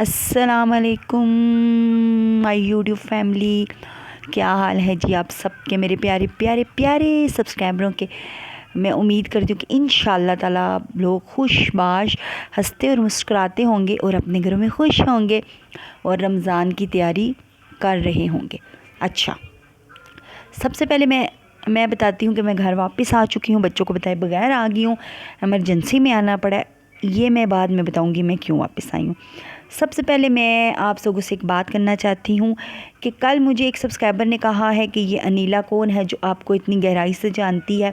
السلام علیکم مائی YouTube family, کیا حال ہے جی آپ سب کے، میرے پیارے پیارے پیارے سبسکرائبروں کے۔ میں امید کرتی ہوں کہ انشاءاللہ تعالی آپ لوگ خوش باش ہنستے اور مسکراتے ہوں گے اور اپنے گھروں میں خوش ہوں گے اور رمضان کی تیاری کر رہے ہوں گے۔ اچھا، سب سے پہلے میں بتاتی ہوں کہ میں گھر واپس آ چکی ہوں، بچوں کو بتائے بغیر آ گئی ہوں، ایمرجنسی میں آنا پڑا، یہ میں بعد میں بتاؤں گی میں کیوں واپس آئی ہوں۔ سب سے پہلے میں آپ لوگوں سے ایک بات کرنا چاہتی ہوں کہ کل مجھے ایک سبسکرائبر نے کہا ہے کہ یہ انیلا کون ہے جو آپ کو اتنی گہرائی سے جانتی ہے،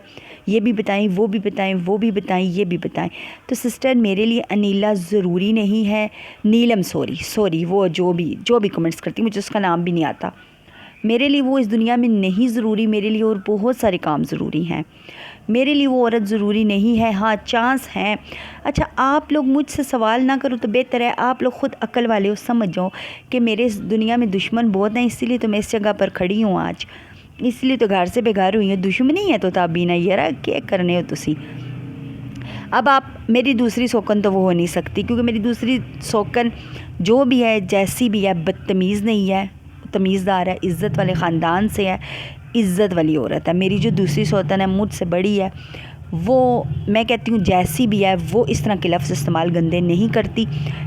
یہ بھی بتائیں، وہ بھی بتائیں، وہ بھی بتائیں، یہ بھی بتائیں۔ تو سسٹر، میرے لیے انیلا ضروری نہیں ہے، نیلم سوری وہ جو بھی کمنٹس کرتی، مجھے اس کا نام بھی نہیں آتا، میرے لیے وہ اس دنیا میں نہیں ضروری، میرے لیے اور بہت سارے کام ضروری ہیں، میرے لیے وہ عورت ضروری نہیں ہے، ہاں چانس ہیں۔ اچھا، آپ لوگ مجھ سے سوال نہ کرو تو بہتر ہے، آپ لوگ خود عقل والے ہو، سمجھ جاؤ کہ میرے اس دنیا میں دشمن بہت ہیں، اسی لیے تو میں اس جگہ پر کھڑی ہوں آج، اس لیے تو گھر سے بے گھر ہوئی ہوں، دشمنی ہے تو تابینہ یارا کیا کرنے ہو تسی۔ اب آپ میری دوسری سوکن تو وہ ہو نہیں سکتی، کیونکہ میری دوسری سوکن جو بھی ہے، جیسی بھی ہے، بدتمیز نہیں ہے، تمیزدار ہے، عزت والے خاندان سے ہے، عزت والی عورت ہے۔ میری جو دوسری سوتن ہے مجھ سے بڑی ہے، وہ میں کہتی ہوں جیسی بھی ہے وہ اس طرح کے لفظ استعمال گندے نہیں کرتی،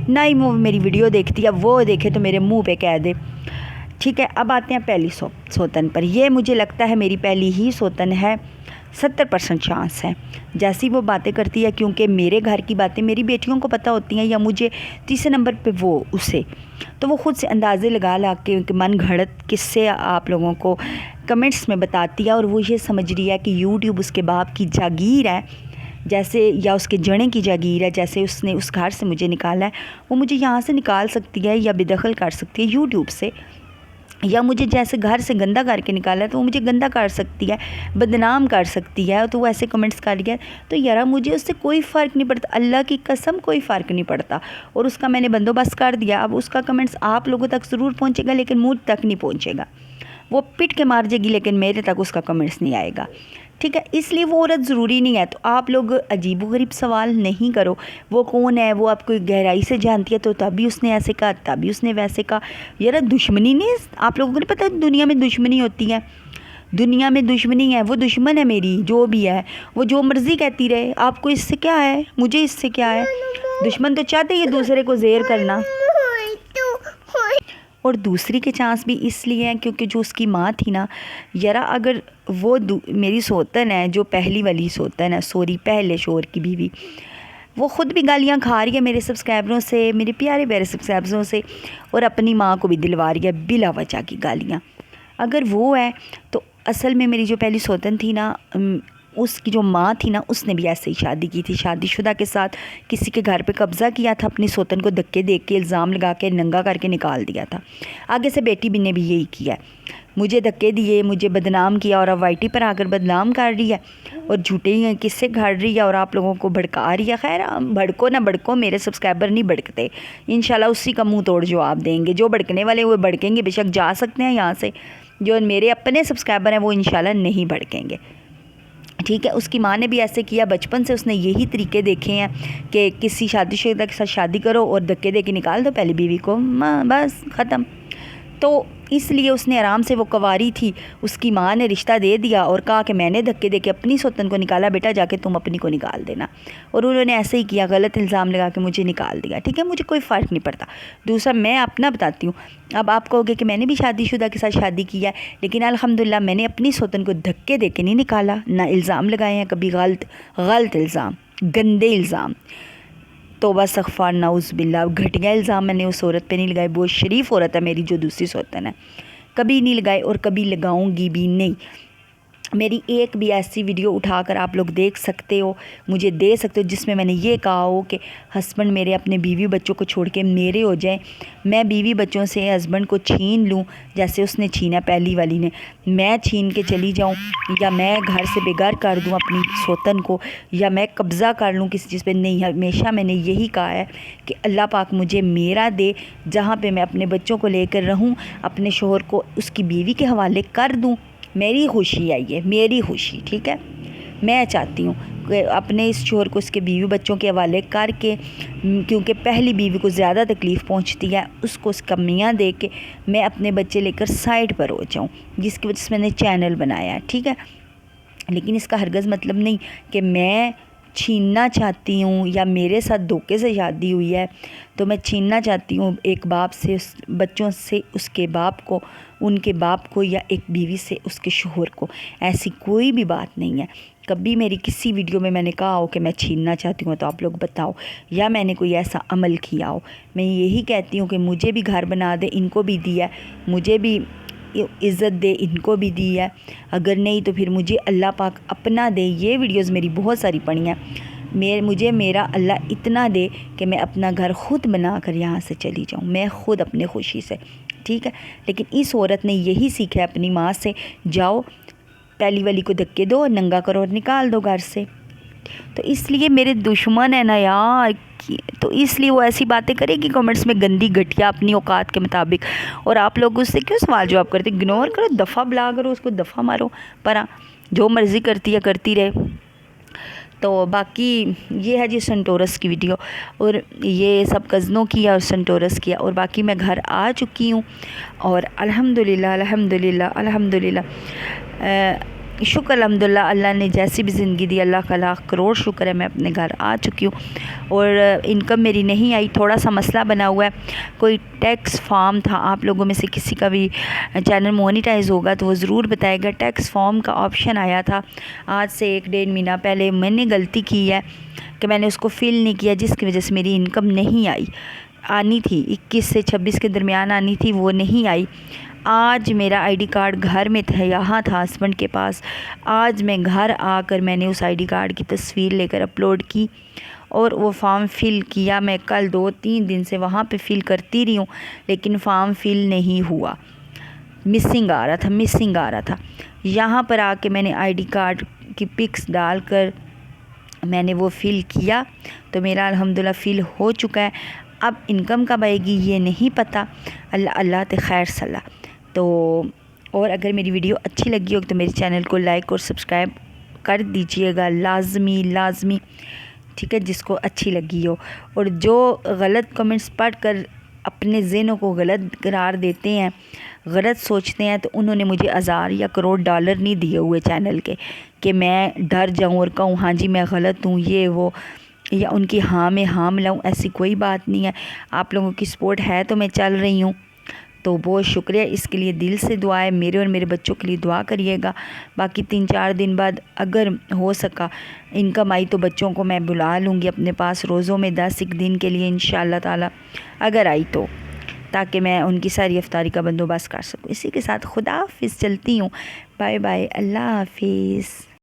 نہ ہی وہ میری ویڈیو دیکھتی ہے، وہ دیکھے تو میرے منہ پہ کہہ دے، ٹھیک ہے۔ اب آتے ہیں پہلی سوتن پر، یہ مجھے لگتا ہے میری پہلی ہی سوتن ہے، 70% چانس ہے، جیسی وہ باتیں کرتی ہے، کیونکہ میرے گھر کی باتیں میری بیٹیوں کو پتہ ہوتی ہیں، یا مجھے تیسرے نمبر پہ وہ اسے، تو وہ خود سے اندازے لگا کے من گھڑت قصے آپ لوگوں کو کمنٹس میں بتاتی ہے، اور وہ یہ سمجھ رہی ہے کہ یوٹیوب اس کے باپ کی جاگیر ہے، جیسے یا اس کے جڑیں کی جاگیر ہے، جیسے اس نے اس گھر سے مجھے نکالا ہے، وہ مجھے یہاں سے نکال سکتی ہے یا بے دخل کر سکتی ہے یوٹیوب سے، یا مجھے جیسے گھر سے گندہ کر کے نکالا ہے تو وہ مجھے گندہ کر سکتی ہے، بدنام کر سکتی ہے، تو وہ ایسے کمنٹس کر گیا، تو یارا مجھے اس سے کوئی فرق نہیں پڑتا، اللہ کی قسم کوئی فرق نہیں پڑتا، اور اس کا میں نے بندوبست کر دیا۔ اب اس کا کمنٹس آپ لوگوں تک ضرور پہنچے گا، لیکن مجھ تک نہیں پہنچے گا، وہ پٹ کے مار جائے گی لیکن میرے تک اس کا کمنٹس نہیں آئے گا، ٹھیک ہے۔ اس لیے وہ عورت ضروری نہیں ہے، تو آپ لوگ عجیب و غریب سوال نہیں کرو، وہ کون ہے، وہ آپ کو گہرائی سے جانتی ہے تو تبھی اس نے ایسے کہا، تبھی اس نے ویسے کہا، یار دشمنی نہیں، آپ لوگوں کو نہیں پتہ دنیا میں دشمنی ہوتی ہے، دنیا میں دشمنی ہے، وہ دشمن ہے میری جو بھی ہے، وہ جو مرضی کہتی رہے، آپ کو اس سے کیا ہے، مجھے اس سے کیا ہے، دشمن تو چاہتے ہیں دوسرے کو زیر کرنا، اور دوسری کے چانس بھی اس لیے ہیں کیونکہ جو اس کی ماں تھی نا، یارا اگر وہ میری سوتن ہے، جو پہلی والی سوتن ہے، سوری پہلے شوہر کی بیوی، وہ خود بھی گالیاں کھا رہی ہے میرے سبسکرائبروں سے، میرے پیارے پیارے سبسکرائبروں سے، اور اپنی ماں کو بھی دلوا رہی ہے بلا وجہ کی گالیاں، اگر وہ ہے تو اصل میں میری جو پہلی سوتن تھی نا، اس کی جو ماں تھی نا، اس نے بھی ایسے ہی شادی کی تھی، شادی شدہ کے ساتھ کسی کے گھر پہ قبضہ کیا تھا، اپنی سوتن کو دھکے دے کے الزام لگا کے ننگا کر کے نکال دیا تھا، آگے سے بیٹی بھی نے بھی یہی کیا ہے، مجھے دھکے دیے، مجھے بدنام کیا، اور اب وائی ٹی پر آ کر بدنام کر رہی ہے اور جھوٹے ہی قصے گھڑ رہی ہے اور آپ لوگوں کو بھڑکا رہی ہے۔ خیر بھڑکو نہ بھڑکو، میرے سبسکرائبر نہیں بھڑکتے، انشاءاللہ اسی کا منہ توڑ جواب دیں گے، جو بھڑکنے والے وہ بھڑکیں گے، بے شک جا سکتے ہیں یہاں سے، جو میرے اپنے سبسکرائبر ہیں وہ انشاءاللہ نہیں بھڑکیں گے، ٹھیک ہے۔ اس کی ماں نے بھی ایسے کیا، بچپن سے اس نے یہی طریقے دیکھے ہیں کہ کسی شادی شدہ کے ساتھ شادی کرو اور دھکے دے کے نکال دو پہلی بیوی کو، بس ختم، تو اس لیے اس نے آرام سے، وہ کنواری تھی، اس کی ماں نے رشتہ دے دیا اور کہا کہ میں نے دھکے دے کے اپنی سوتن کو نکالا، بیٹا جا کے تم اپنی کو نکال دینا، اور انہوں نے ایسے ہی کیا، غلط الزام لگا کے مجھے نکال دیا، ٹھیک ہے، مجھے کوئی فرق نہیں پڑتا۔ دوسرا میں اپنا بتاتی ہوں، اب آپ کہو گے کہ میں نے بھی شادی شدہ کے ساتھ شادی کی ہے، لیکن الحمدللہ میں نے اپنی سوتن کو دھکے دے کے نہیں نکالا، نہ الزام لگائے ہیں کبھی، غلط الزام، گندے الزام، توبہ استغفار نعوذ باللہ، گھٹیا الزام میں نے اس عورت پہ نہیں لگائے، بہت شریف عورت ہے میری جو دوسری سوتن ہے، کبھی نہیں لگائے اور کبھی لگاؤں گی بھی نہیں۔ میری ایک بھی ایسی ویڈیو اٹھا کر آپ لوگ دیکھ سکتے ہو، مجھے دے سکتے ہو، جس میں نے یہ کہا ہو کہ ہسبینڈ میرے اپنے بیوی بچوں کو چھوڑ کے میرے ہو جائیں، میں بیوی بچوں سے ہسبینڈ کو چھین لوں جیسے اس نے چھینا پہلی والی نے، میں چھین کے چلی جاؤں، یا میں گھر سے بے گھر کر دوں اپنی سوتن کو، یا میں قبضہ کر لوں کسی چیز پہ، نہیں، ہمیشہ میں نے یہی کہا ہے کہ اللہ پاک مجھے میرا دے، جہاں پہ میں اپنے بچوں کو لے کر رہوں، اپنے شوہر کو اس کی بیوی کے حوالے کر دوں، میری خوشی ہے، یہ میری خوشی، ٹھیک ہے، میں چاہتی ہوں اپنے اس شوہر کو اس کے بیوی بچوں کے حوالے کر کے، کیونکہ پہلی بیوی کو زیادہ تکلیف پہنچتی ہے، اس کو اس کمیاں دے کے میں اپنے بچے لے کر سائڈ پر ہو جاؤں، جس کی وجہ سے میں نے چینل بنایا ہے، ٹھیک ہے۔ لیکن اس کا ہرگز مطلب نہیں کہ میں چھیننا چاہتی ہوں یا میرے ساتھ دھوکے سے شادی ہوئی ہے تو میں چھیننا چاہتی ہوں ایک باپ سے بچوں سے اس کے باپ کو، ان کے باپ کو، یا ایک بیوی سے اس کے شوہر کو۔ ایسی کوئی بھی بات نہیں ہے۔ کبھی میری کسی ویڈیو میں نے کہا ہو کہ میں چھیننا چاہتی ہوں تو آپ لوگ بتاؤ، یا میں نے کوئی ایسا عمل کیا ہو۔ میں یہی کہتی ہوں کہ مجھے بھی گھر بنا دے، ان کو بھی دیا ہے، مجھے بھی عزت دے، ان کو بھی دی ہے، اگر نہیں تو پھر مجھے اللہ پاک اپنا دے۔ یہ ویڈیوز میری بہت ساری پڑھی ہیں، مجھے میرا اللہ اتنا دے کہ میں اپنا گھر خود بنا کر یہاں سے چلی جاؤں، میں خود اپنے خوشی سے، ٹھیک ہے۔ لیکن اس عورت نے یہی سیکھا ہے اپنی ماں سے، جاؤ پہلی والی کو دھکے دو، ننگا کرو اور نکال دو گھر سے۔ تو اس لیے میرے دشمن ہیں نا یار، تو اس لیے وہ ایسی باتیں کرے گی کمنٹس میں گندی گھٹیا اپنی اوقات کے مطابق، اور آپ لوگ اس سے کیوں سوال جواب کرتے؟ اگنور کرو، دفعہ بلا کرو اس کو، دفعہ مارو، پر جو مرضی کرتی ہے کرتی رہے۔ تو باقی یہ ہے جی سنٹورس کی ویڈیو، اور یہ سب کزنوں کی اور سنٹورس کی، اور باقی میں گھر آ چکی ہوں، اور الحمدللہ شکر الحمدللہ، اللہ نے جیسی بھی زندگی دی، اللہ کا لاکھ کروڑ شکر ہے، میں اپنے گھر آ چکی ہوں، اور انکم میری نہیں آئی۔ تھوڑا سا مسئلہ بنا ہوا ہے، کوئی ٹیکس فارم تھا، آپ لوگوں میں سے کسی کا بھی چینل مونیٹائز ہوگا تو وہ ضرور بتائے گا، ٹیکس فارم کا آپشن آیا تھا آج سے 1-1.5 مہینہ پہلے۔ میں نے غلطی کی ہے کہ میں نے اس کو فل نہیں کیا، جس کی وجہ سے میری انکم نہیں آئی، آنی تھی 21 سے 26 کے درمیان آنی تھی، وہ نہیں آئی۔ آج میرا آئی ڈی کارڈ گھر میں تھا، یہاں تھا ہسبینڈ کے پاس، آج میں گھر آ کر میں نے اس آئی ڈی کارڈ کی تصویر لے کر اپلوڈ کی اور وہ فارم فل کیا۔ میں کل 2-3 دن سے وہاں پہ فل کرتی رہی ہوں، لیکن فارم فل نہیں ہوا، مسنگ آ رہا تھا۔ یہاں پر آ کے میں نے آئی ڈی کارڈ کی پکس ڈال کر میں نے وہ فل کیا، تو میرا الحمدللہ فل ہو چکا ہے۔ اب انکم کب آئے گی یہ نہیں پتہ، اللہ تے خیر صلاح۔ تو اور اگر میری ویڈیو اچھی لگی ہو تو میرے چینل کو لائک اور سبسکرائب کر دیجئے گا، لازمی، ٹھیک ہے، جس کو اچھی لگی ہو۔ اور جو غلط کمنٹس پڑھ کر اپنے ذہنوں کو غلط قرار دیتے ہیں، غلط سوچتے ہیں، تو انہوں نے مجھے 1000 یا کروڑ ڈالر نہیں دیے ہوئے چینل کے کہ میں ڈر جاؤں اور کہوں ہاں جی میں غلط ہوں، یہ وہ، یا ان کی ہاں میں ہاں ملاؤں، ایسی کوئی بات نہیں ہے۔ آپ لوگوں کی سپورٹ ہے تو میں چل رہی ہوں، تو بہت شکریہ، اس کے لیے دل سے دعا ہے، میرے اور میرے بچوں کے لیے دعا کریے گا۔ باقی 3-4 دن بعد اگر ہو سکا انکم آئی تو بچوں کو میں بلا لوں گی اپنے پاس روزوں میں 10 دن کے لیے انشاءاللہ تعالی، اگر آئی تو، تاکہ میں ان کی ساری افطاری کا بندوبست کر سکوں۔ اسی کے ساتھ خدا حافظ، چلتی ہوں، بائے بائے، اللہ حافظ۔